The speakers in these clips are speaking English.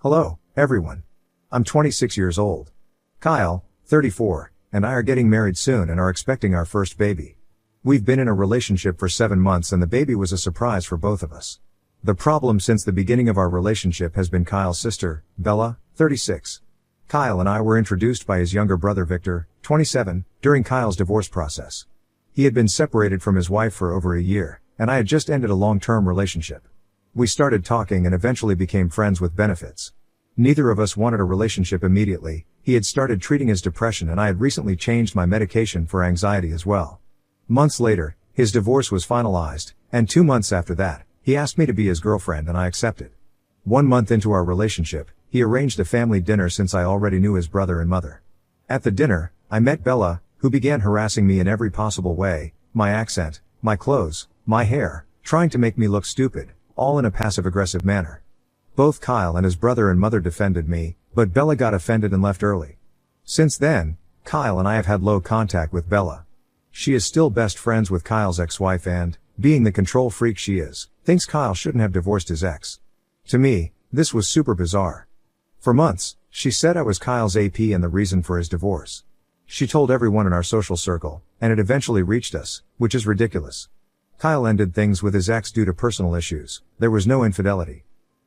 Hello, everyone. I'm 26 years old. Kyle, 34, and I are getting married soon and are expecting our first baby. We've been in a relationship for 7 months and the baby was a surprise for both of us. The problem since the beginning of our relationship has been Kyle's sister, Bella, 36. Kyle and I were introduced by his younger brother Victor, 27, during Kyle's divorce process. He had been separated from his wife for over a year, and I had just ended a long-term relationship. We started talking and eventually became friends with benefits. Neither of us wanted a relationship immediately. He had started treating his depression and I had recently changed my medication for anxiety as well. Months later, his divorce was finalized, and 2 months after that, he asked me to be his girlfriend and I accepted. 1 month into our relationship, he arranged a family dinner since I already knew his brother and mother. At the dinner, I met Bella, who began harassing me in every possible way, my accent, my clothes, my hair, trying to make me look stupid, all in a passive-aggressive manner. Both Kyle and his brother and mother defended me, but Bella got offended and left early. Since then, Kyle and I have had low contact with Bella. She is still best friends with Kyle's ex-wife and, being the control freak she is, thinks Kyle shouldn't have divorced his ex. To me, this was super bizarre. For months, she said I was Kyle's AP and the reason for his divorce. She told everyone in our social circle, and it eventually reached us, which is ridiculous. Kyle ended things with his ex due to personal issues. There was no infidelity.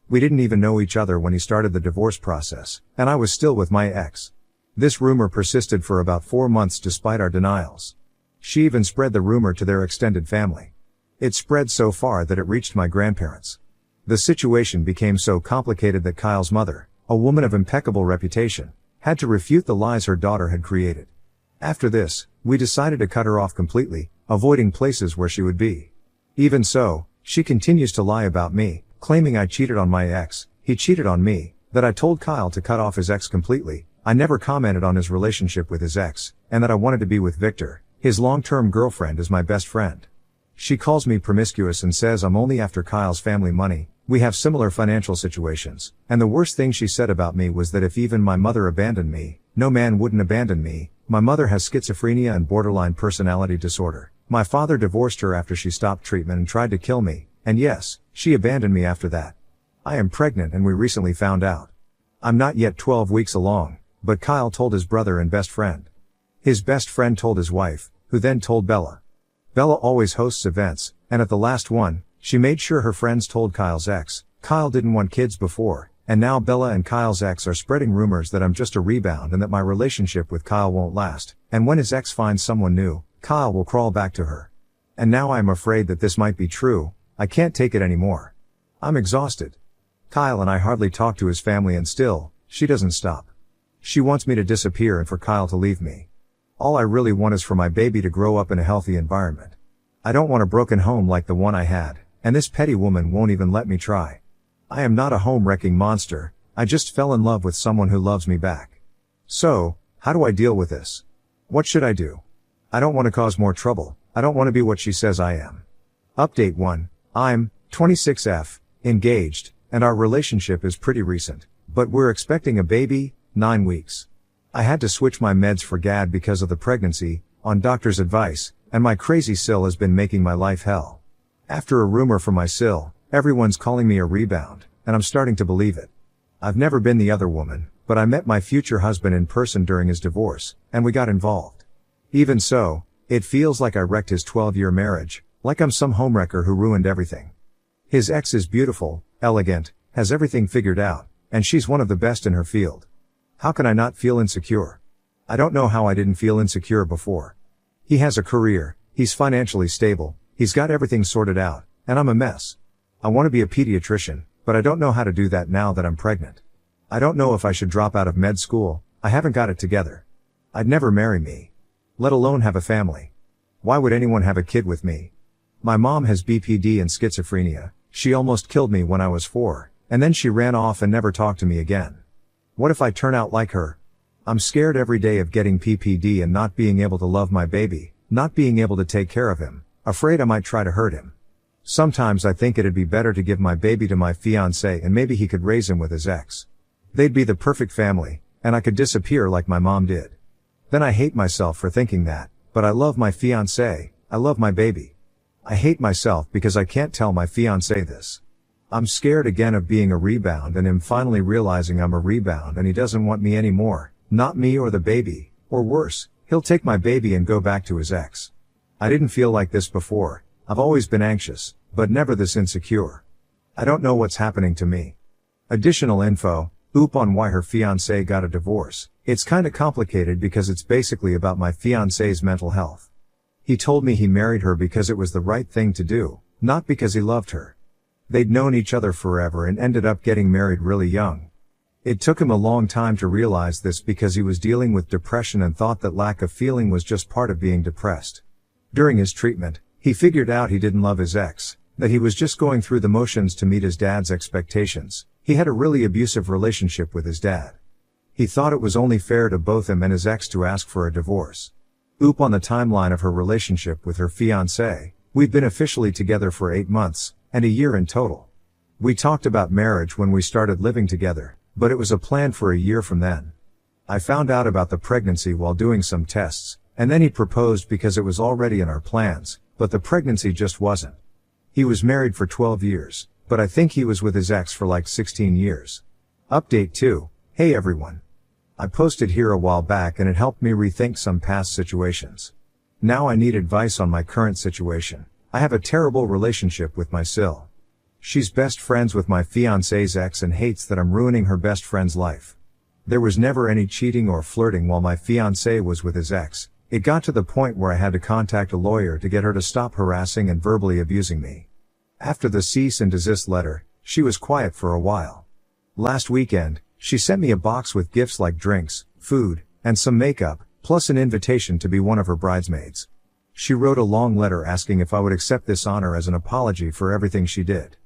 We didn't even know each other when he started the divorce process, and I was still with my ex. This rumor persisted for about 4 months despite our denials. She even spread the rumor to their extended family. It spread so far that it reached my grandparents. The situation became so complicated that Kyle's mother, a woman of impeccable reputation, had to refute the lies her daughter had created. After this, we decided to cut her off completely, avoiding places where she would be. Even so, she continues to lie about me, claiming I cheated on my ex, he cheated on me, that I told Kyle to cut off his ex completely, I never commented on his relationship with his ex, and that I wanted to be with Victor, his long-term girlfriend, as my best friend. She calls me promiscuous and says I'm only after Kyle's family money. We have similar financial situations, and the worst thing she said about me was that if even my mother abandoned me, no man wouldn't abandon me. My mother has schizophrenia and borderline personality disorder. My father divorced her after she stopped treatment and tried to kill me, and yes, she abandoned me after that. I am pregnant and we recently found out. I'm not yet 12 weeks along, but Kyle told his brother and best friend. His best friend told his wife, who then told Bella. Bella always hosts events, and at the last one, she made sure her friends told Kyle's ex. Kyle didn't want kids before, and now Bella and Kyle's ex are spreading rumors that I'm just a rebound and that my relationship with Kyle won't last, and when his ex finds someone new, Kyle will crawl back to her. And now I'm afraid that this might be true. I can't take it anymore. I'm exhausted. Kyle and I hardly talk to his family and still, she doesn't stop. She wants me to disappear and for Kyle to leave me. All I really want is for my baby to grow up in a healthy environment. I don't want a broken home like the one I had, and this petty woman won't even let me try. I am not a home-wrecking monster, I just fell in love with someone who loves me back. So, how do I deal with this? What should I do? I don't want to cause more trouble, I don't want to be what she says I am. Update 1. I'm 26F, engaged, and our relationship is pretty recent, but we're expecting a baby, 9 weeks. I had to switch my meds for GAD because of the pregnancy, on doctor's advice, and my crazy SIL has been making my life hell. After a rumor from my SIL, everyone's calling me a rebound, and I'm starting to believe it. I've never been the other woman, but I met my future husband in person during his divorce, and we got involved. Even so, it feels like I wrecked his 12-year marriage, like I'm some homewrecker who ruined everything. His ex is beautiful, elegant, has everything figured out, and she's one of the best in her field. How can I not feel insecure? I don't know how I didn't feel insecure before. He has a career, he's financially stable, he's got everything sorted out, and I'm a mess. I want to be a pediatrician, but I don't know how to do that now that I'm pregnant. I don't know if I should drop out of med school, I haven't got it together. I'd never marry me. Let alone have a family. Why would anyone have a kid with me? My mom has BPD and schizophrenia, she almost killed me when I was 4, and then she ran off and never talked to me again. What if I turn out like her? I'm scared every day of getting PPD and not being able to love my baby, not being able to take care of him, afraid I might try to hurt him. Sometimes I think it'd be better to give my baby to my fiancé and maybe he could raise him with his ex. They'd be the perfect family, and I could disappear like my mom did. Then I hate myself for thinking that, but I love my fiancé, I love my baby. I hate myself because I can't tell my fiancé this. I'm scared again of being a rebound and him finally realizing I'm a rebound and he doesn't want me anymore, not me or the baby, or worse, he'll take my baby and go back to his ex. I didn't feel like this before. I've always been anxious, but never this insecure. I don't know what's happening to me. Additional info, Oop on why her fiancé got a divorce. It's kinda complicated because it's basically about my fiancé's mental health. He told me he married her because it was the right thing to do, not because he loved her. They'd known each other forever and ended up getting married really young. It took him a long time to realize this because he was dealing with depression and thought that lack of feeling was just part of being depressed. During his treatment, he figured out he didn't love his ex, that he was just going through the motions to meet his dad's expectations. He had a really abusive relationship with his dad. He thought it was only fair to both him and his ex to ask for a divorce. Oop on the timeline of her relationship with her fiancé. We've been officially together for 8 months, and a year in total. We talked about marriage when we started living together, but it was a plan for a year from then. I found out about the pregnancy while doing some tests, and then he proposed because it was already in our plans, but the pregnancy just wasn't. He was married for 12 years, but I think he was with his ex for like 16 years. Update 2. Hey everyone. I posted here a while back and it helped me rethink some past situations. Now I need advice on my current situation. I have a terrible relationship with my Sil. She's best friends with my fiancé's ex and hates that I'm ruining her best friend's life. There was never any cheating or flirting while my fiancé was with his ex. It got to the point where I had to contact a lawyer to get her to stop harassing and verbally abusing me. After the cease and desist letter, she was quiet for a while. Last weekend, she sent me a box with gifts like drinks, food, and some makeup, plus an invitation to be one of her bridesmaids. She wrote a long letter asking if I would accept this honor as an apology for everything she did.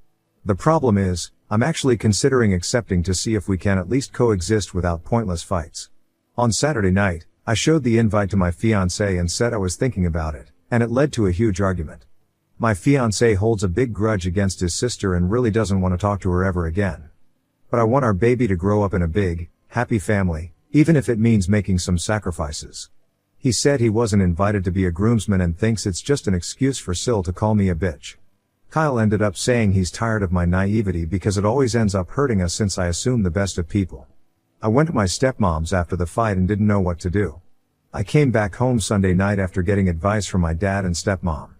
The problem is, I'm actually considering accepting to see if we can at least coexist without pointless fights. On Saturday night, I showed the invite to my fiancé and said I was thinking about it, and it led to a huge argument. My fiancé holds a big grudge against his sister and really doesn't want to talk to her ever again. But I want our baby to grow up in a big, happy family, even if it means making some sacrifices. He said he wasn't invited to be a groomsman and thinks it's just an excuse for Sil to call me a bitch. Kyle ended up saying he's tired of my naivety because it always ends up hurting us since I assume the best of people. I went to my stepmom's after the fight and didn't know what to do. I came back home Sunday night after getting advice from my dad and stepmom.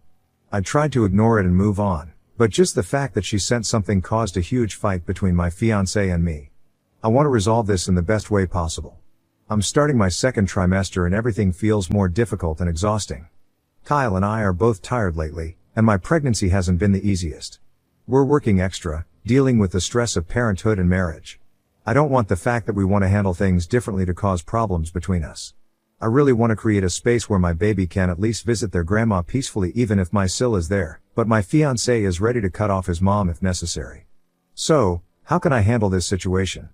I tried to ignore it and move on, but just the fact that she sent something caused a huge fight between my fiancé and me. I want to resolve this in the best way possible. I'm starting my second trimester and everything feels more difficult and exhausting. Kyle and I are both tired lately, and my pregnancy hasn't been the easiest. We're working extra, dealing with the stress of parenthood and marriage. I don't want the fact that we want to handle things differently to cause problems between us. I really want to create a space where my baby can at least visit their grandma peacefully even if my Sil is there, but my fiancé is ready to cut off his mom if necessary. So, how can I handle this situation?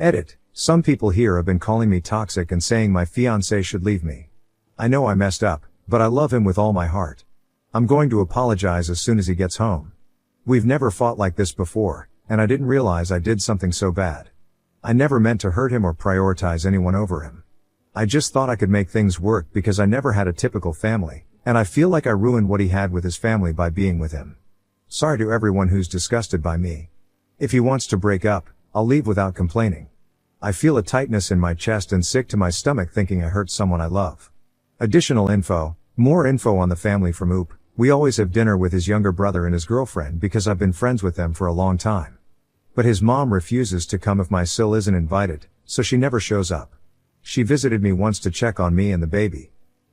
Edit. Some people here have been calling me toxic and saying my fiancé should leave me. I know I messed up, but I love him with all my heart. I'm going to apologize as soon as he gets home. We've never fought like this before, and I didn't realize I did something so bad. I never meant to hurt him or prioritize anyone over him. I just thought I could make things work because I never had a typical family, and I feel like I ruined what he had with his family by being with him. Sorry to everyone who's disgusted by me. If he wants to break up, I'll leave without complaining. I feel a tightness in my chest and sick to my stomach thinking I hurt someone I love. Additional info, more info on the family from Oop. We always have dinner with his younger brother and his girlfriend because I've been friends with them for a long time. But his mom refuses to come if my Sil isn't invited, so she never shows up. She visited me once to check on me and the baby.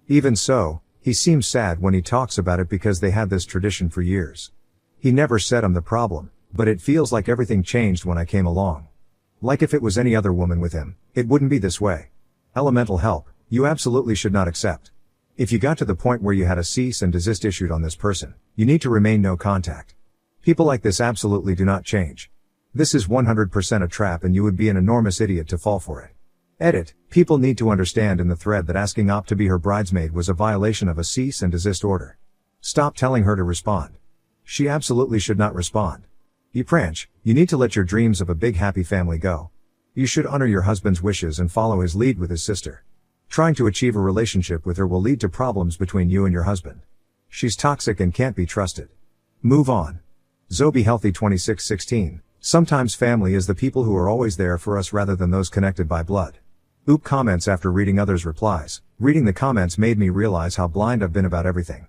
Even so, he seems sad when he talks about it because they had this tradition for years. He never said I'm the problem, but it feels like everything changed when I came along. Like if it was any other woman with him, it wouldn't be this way. Elemental help, you absolutely should not accept. If you got to the point where you had a cease and desist issued on this person, you need to remain no contact. People like this absolutely do not change. This is 100% a trap and you would be an enormous idiot to fall for it. Edit. People need to understand in the thread that asking Op to be her bridesmaid was a violation of a cease and desist order. Stop telling her to respond. She absolutely should not respond. Ypranch, you need to let your dreams of a big happy family go. You should honor your husband's wishes and follow his lead with his sister. Trying to achieve a relationship with her will lead to problems between you and your husband. She's toxic and can't be trusted. Move on. Zobi Healthy 2616. Sometimes family is the people who are always there for us rather than those connected by blood. Oop comments after reading others' replies. Reading the comments made me realize how blind I've been about everything.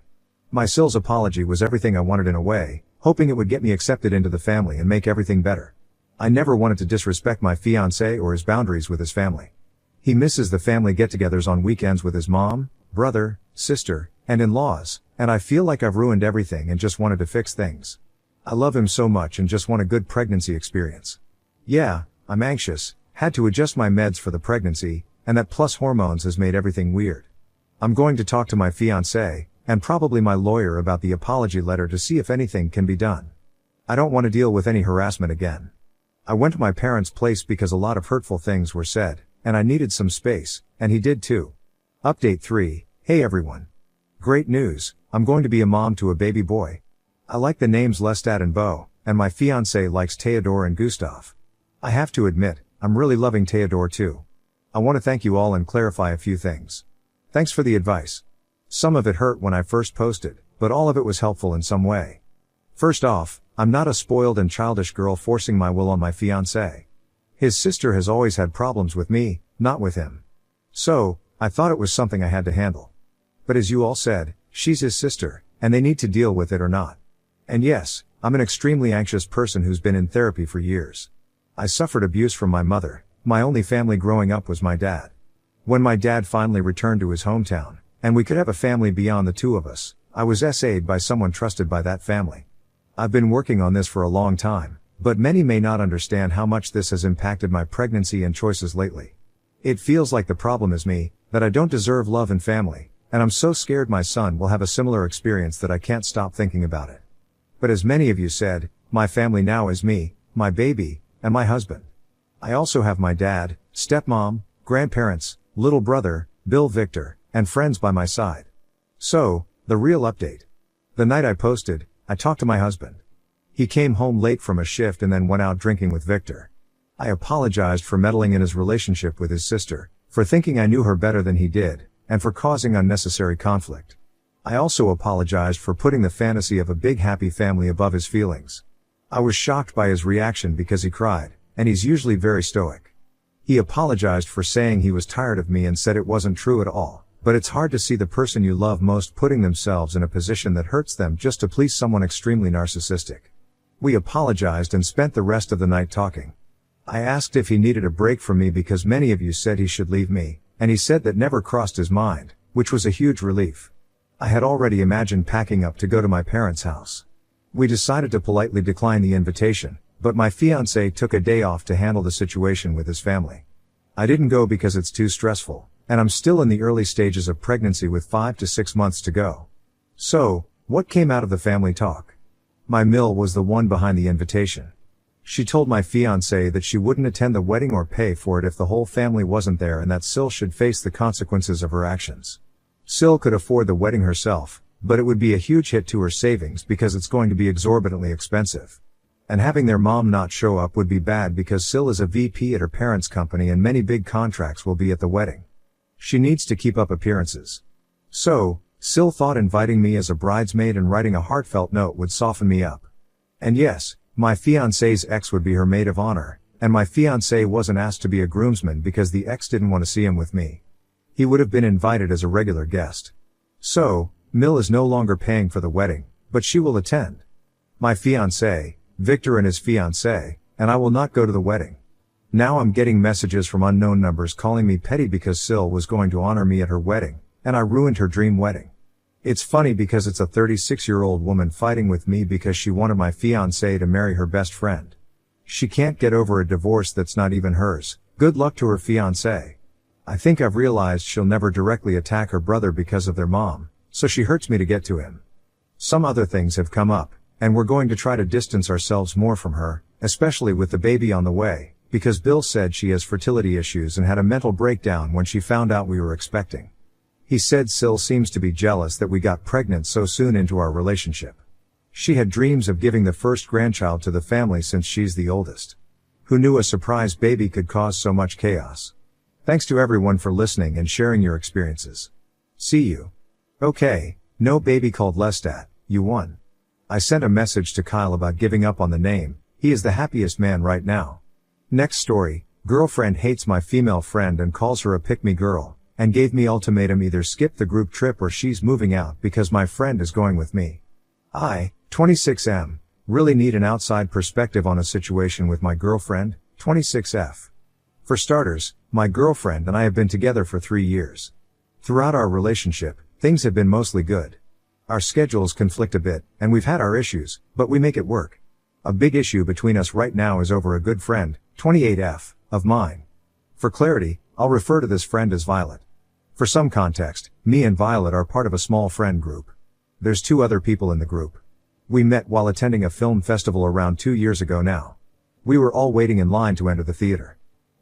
My Sil's apology was everything I wanted in a way, hoping it would get me accepted into the family and make everything better. I never wanted to disrespect my fiancé or his boundaries with his family. He misses the family get-togethers on weekends with his mom, brother, sister, and in-laws, and I feel like I've ruined everything and just wanted to fix things. I love him so much and just want a good pregnancy experience. Yeah, I'm anxious, had to adjust my meds for the pregnancy, and that plus hormones has made everything weird. I'm going to talk to my fiancé, and probably my lawyer about the apology letter to see if anything can be done. I don't want to deal with any harassment again. I went to my parents' place because a lot of hurtful things were said, and I needed some space, and he did too. Update 3, hey everyone. Great news, I'm going to be a mom to a baby boy. I like the names Lestat and Beau, and my fiancé likes Theodore and Gustav. I have to admit, I'm really loving Theodore too. I want to thank you all and clarify a few things. Thanks for the advice. Some of it hurt when I first posted, but all of it was helpful in some way. First off, I'm not a spoiled and childish girl forcing my will on my fiancé. His sister has always had problems with me, not with him. So, I thought it was something I had to handle. But as you all said, she's his sister, and they need to deal with it or not. And yes, I'm an extremely anxious person who's been in therapy for years. I suffered abuse from my mother. My only family growing up was my dad. When my dad finally returned to his hometown, and we could have a family beyond the two of us, I was SA'd by someone trusted by that family. I've been working on this for a long time, but many may not understand how much this has impacted my pregnancy and choices lately. It feels like the problem is me, that I don't deserve love and family, and I'm so scared my son will have a similar experience that I can't stop thinking about it. But as many of you said, my family now is me, my baby, and my husband. I also have my dad, stepmom, grandparents, little brother, Bill Victor, and friends by my side. So, the real update. The night I posted, I talked to my husband. He came home late from a shift and then went out drinking with Victor. I apologized for meddling in his relationship with his sister, for thinking I knew her better than he did, and for causing unnecessary conflict. I also apologized for putting the fantasy of a big happy family above his feelings. I was shocked by his reaction because he cried, and he's usually very stoic. He apologized for saying he was tired of me and said it wasn't true at all, but it's hard to see the person you love most putting themselves in a position that hurts them just to please someone extremely narcissistic. We apologized and spent the rest of the night talking. I asked if he needed a break from me because many of you said he should leave me, and he said that never crossed his mind, which was a huge relief. I had already imagined packing up to go to my parents' house. We decided to politely decline the invitation, but my fiancé took a day off to handle the situation with his family. I didn't go because it's too stressful, and I'm still in the early stages of pregnancy with 5 to 6 months to go. So, what came out of the family talk? My Mill was the one behind the invitation. She told my fiancé that she wouldn't attend the wedding or pay for it if the whole family wasn't there and that Sil should face the consequences of her actions. Sil could afford the wedding herself, but it would be a huge hit to her savings because it's going to be exorbitantly expensive. And having their mom not show up would be bad because Sil is a VP at her parents' company and many big contracts will be at the wedding. She needs to keep up appearances. So, Sil thought inviting me as a bridesmaid and writing a heartfelt note would soften me up. And yes, my fiancé's ex would be her maid of honor, and my fiancé wasn't asked to be a groomsman because the ex didn't want to see him with me. He would have been invited as a regular guest. So, Mill is no longer paying for the wedding, but she will attend. My fiancé, Victor and his fiancée, and I will not go to the wedding. Now I'm getting messages from unknown numbers calling me petty because Sil was going to honor me at her wedding, and I ruined her dream wedding. It's funny because it's a 36-year-old woman fighting with me because she wanted my fiancé to marry her best friend. She can't get over a divorce that's not even hers. Good luck to her fiancé. I think I've realized she'll never directly attack her brother because of their mom, so she hurts me to get to him. Some other things have come up, and we're going to try to distance ourselves more from her, especially with the baby on the way, because Bill said she has fertility issues and had a mental breakdown when she found out we were expecting. He said Sil seems to be jealous that we got pregnant so soon into our relationship. She had dreams of giving the first grandchild to the family since she's the oldest. Who knew a surprise baby could cause so much chaos? Thanks to everyone for listening and sharing your experiences. See you. Okay, no baby called Lestat, you won. I sent a message to Kyle about giving up on the name. He is the happiest man right now. Next story, girlfriend hates my female friend and calls her a pick-me girl, and gave me ultimatum either skip the group trip or she's moving out because my friend is going with me. I, 26M, really need an outside perspective on a situation with my girlfriend, 26F. For starters, my girlfriend and I have been together for 3 years. Throughout our relationship, things have been mostly good. Our schedules conflict a bit, and we've had our issues, but we make it work. A big issue between us right now is over a good friend, 28F, of mine. For clarity, I'll refer to this friend as Violet. For some context, me and Violet are part of a small friend group. There's 2 other people in the group. We met while attending a film festival around 2 years ago now. We were all waiting in line to enter the theater.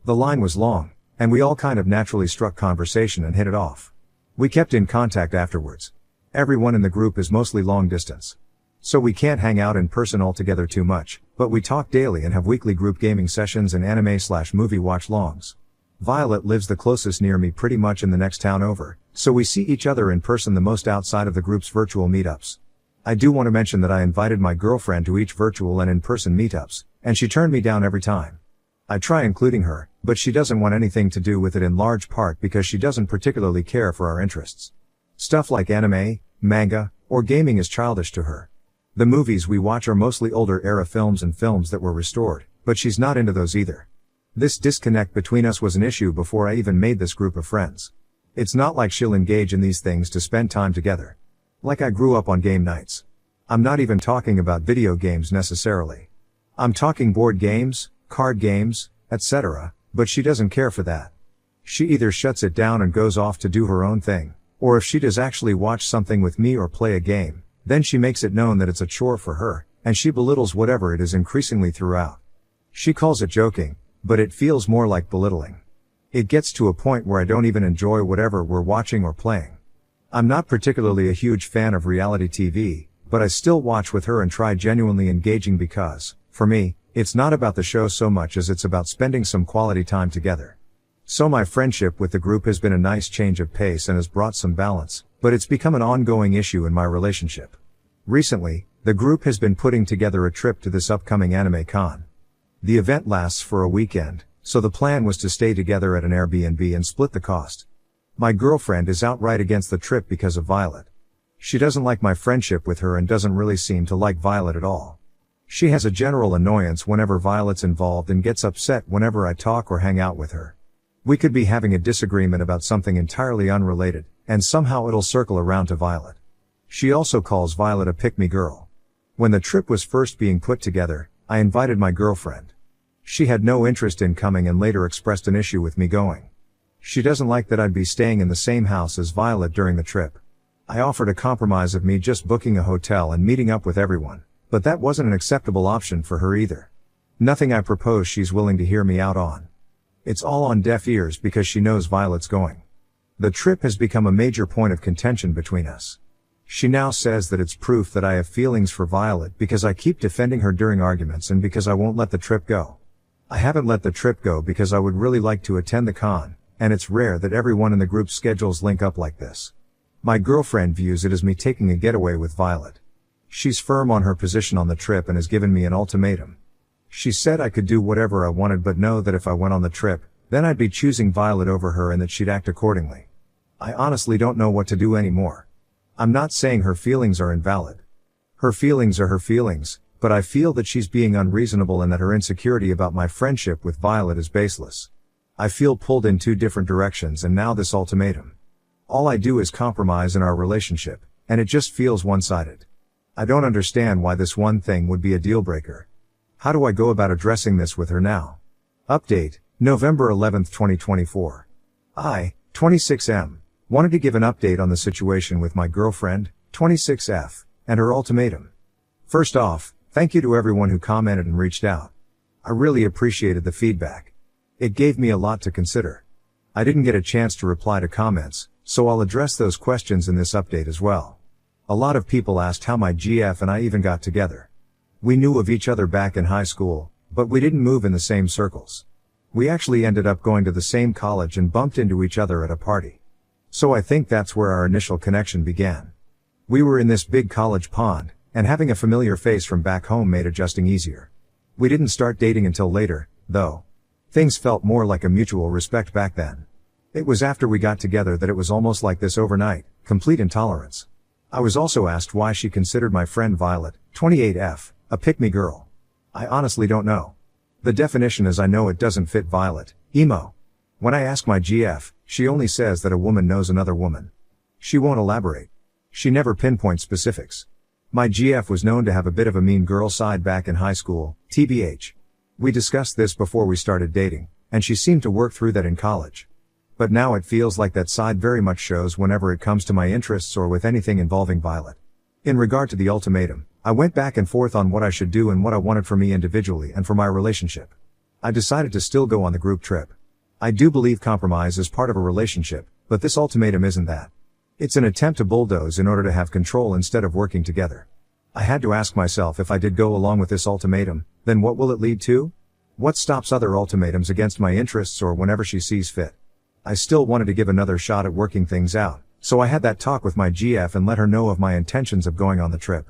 The line was long, and we all kind of naturally struck conversation and hit it off. We kept in contact afterwards. Everyone in the group is mostly long distance. So we can't hang out in person altogether too much, but we talk daily and have weekly group gaming sessions and anime/movie watch-longs. Violet lives the closest near me, pretty much in the next town over, so we see each other in person the most outside of the group's virtual meetups. I do want to mention that I invited my girlfriend to each virtual and in-person meetups, and she turned me down every time. I try including her, but she doesn't want anything to do with it, in large part because she doesn't particularly care for our interests. Stuff like anime, manga, or gaming is childish to her. The movies we watch are mostly older era films and films that were restored, but she's not into those either. This disconnect between us was an issue before I even made this group of friends. It's not like she'll engage in these things to spend time together. Like I grew up on game nights. I'm not even talking about video games necessarily. I'm talking board games, card games, etc., but she doesn't care for that. She either shuts it down and goes off to do her own thing, or if she does actually watch something with me or play a game, then she makes it known that it's a chore for her, and she belittles whatever it is increasingly throughout. She calls it joking, but it feels more like belittling. It gets to a point where I don't even enjoy whatever we're watching or playing. I'm not particularly a huge fan of reality TV, but I still watch with her and try genuinely engaging because, for me, it's not about the show so much as it's about spending some quality time together. So my friendship with the group has been a nice change of pace and has brought some balance, but it's become an ongoing issue in my relationship. Recently, the group has been putting together a trip to this upcoming anime con. The event lasts for a weekend, so the plan was to stay together at an Airbnb and split the cost. My girlfriend is outright against the trip because of Violet. She doesn't like my friendship with her and doesn't really seem to like Violet at all. She has a general annoyance whenever Violet's involved and gets upset whenever I talk or hang out with her. We could be having a disagreement about something entirely unrelated, and somehow it'll circle around to Violet. She also calls Violet a pick-me girl. When the trip was first being put together, I invited my girlfriend. She had no interest in coming and later expressed an issue with me going. She doesn't like that I'd be staying in the same house as Violet during the trip. I offered a compromise of me just booking a hotel and meeting up with everyone, but that wasn't an acceptable option for her either. Nothing I propose she's willing to hear me out on. It's all on deaf ears because she knows Violet's going. The trip has become a major point of contention between us. She now says that it's proof that I have feelings for Violet because I keep defending her during arguments and because I won't let the trip go. I haven't let the trip go because I would really like to attend the con, and it's rare that everyone in the group's schedules link up like this. My girlfriend views it as me taking a getaway with Violet. She's firm on her position on the trip and has given me an ultimatum. She said I could do whatever I wanted but know that if I went on the trip, then I'd be choosing Violet over her and that she'd act accordingly. I honestly don't know what to do anymore. I'm not saying her feelings are invalid. Her feelings are her feelings, but I feel that she's being unreasonable and that her insecurity about my friendship with Violet is baseless. I feel pulled in 2 different directions and now this ultimatum. All I do is compromise in our relationship, and it just feels one-sided. I don't understand why this one thing would be a deal breaker. How do I go about addressing this with her now? Update, November 11, 2024. I, 26M, wanted to give an update on the situation with my girlfriend, 26F, and her ultimatum. First off, thank you to everyone who commented and reached out. I really appreciated the feedback. It gave me a lot to consider. I didn't get a chance to reply to comments, so I'll address those questions in this update as well. A lot of people asked how my GF and I even got together. We knew of each other back in high school, but we didn't move in the same circles. We actually ended up going to the same college and bumped into each other at a party. So I think that's where our initial connection began. We were in this big college pond, and having a familiar face from back home made adjusting easier. We didn't start dating until later, though. Things felt more like a mutual respect back then. It was after we got together that it was almost like this overnight, complete intolerance. I was also asked why she considered my friend Violet, 28F, a pick-me girl. I honestly don't know. The definition is I know it doesn't fit Violet, emo. When I ask my GF, she only says that a woman knows another woman. She won't elaborate. She never pinpoints specifics. My GF was known to have a bit of a mean girl side back in high school, TBH. We discussed this before we started dating, and she seemed to work through that in college. But now it feels like that side very much shows whenever it comes to my interests or with anything involving Violet. In regard to the ultimatum, I went back and forth on what I should do and what I wanted for me individually and for my relationship. I decided to still go on the group trip. I do believe compromise is part of a relationship, but this ultimatum isn't that. It's an attempt to bulldoze in order to have control instead of working together. I had to ask myself, if I did go along with this ultimatum, then what will it lead to? What stops other ultimatums against my interests or whenever she sees fit? I still wanted to give another shot at working things out, so I had that talk with my GF and let her know of my intentions of going on the trip.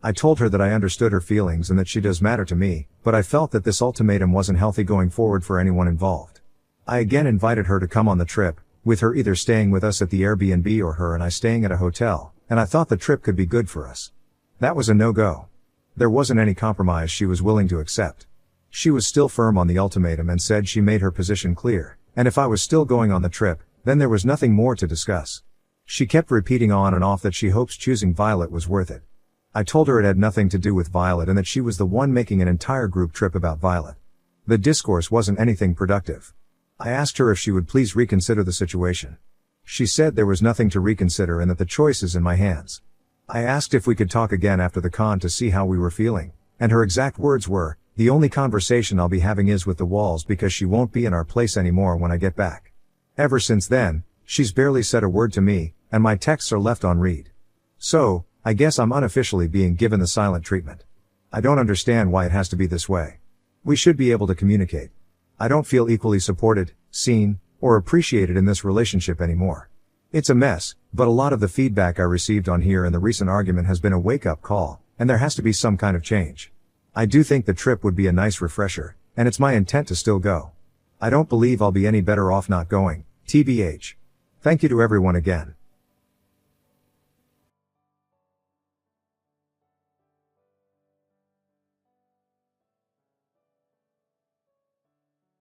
I told her that I understood her feelings and that she does matter to me, but I felt that this ultimatum wasn't healthy going forward for anyone involved. I again invited her to come on the trip, with her either staying with us at the Airbnb or her and I staying at a hotel, and I thought the trip could be good for us. That was a no-go. There wasn't any compromise she was willing to accept. She was still firm on the ultimatum and said she made her position clear, and if I was still going on the trip, then there was nothing more to discuss. She kept repeating on and off that she hopes choosing Violet was worth it. I told her it had nothing to do with Violet and that she was the one making an entire group trip about Violet. The discourse wasn't anything productive. I asked her if she would please reconsider the situation. She said there was nothing to reconsider and that the choice is in my hands. I asked if we could talk again after the con to see how we were feeling, and her exact words were, "The only conversation I'll be having is with the walls because she won't be in our place anymore when I get back." Ever since then, she's barely said a word to me, and my texts are left on read. So, I guess I'm unofficially being given the silent treatment. I don't understand why it has to be this way. We should be able to communicate. I don't feel equally supported, seen, or appreciated in this relationship anymore. It's a mess, but a lot of the feedback I received on here in the recent argument has been a wake-up call, and there has to be some kind of change. I do think the trip would be a nice refresher, and it's my intent to still go. I don't believe I'll be any better off not going, TBH. Thank you to everyone again.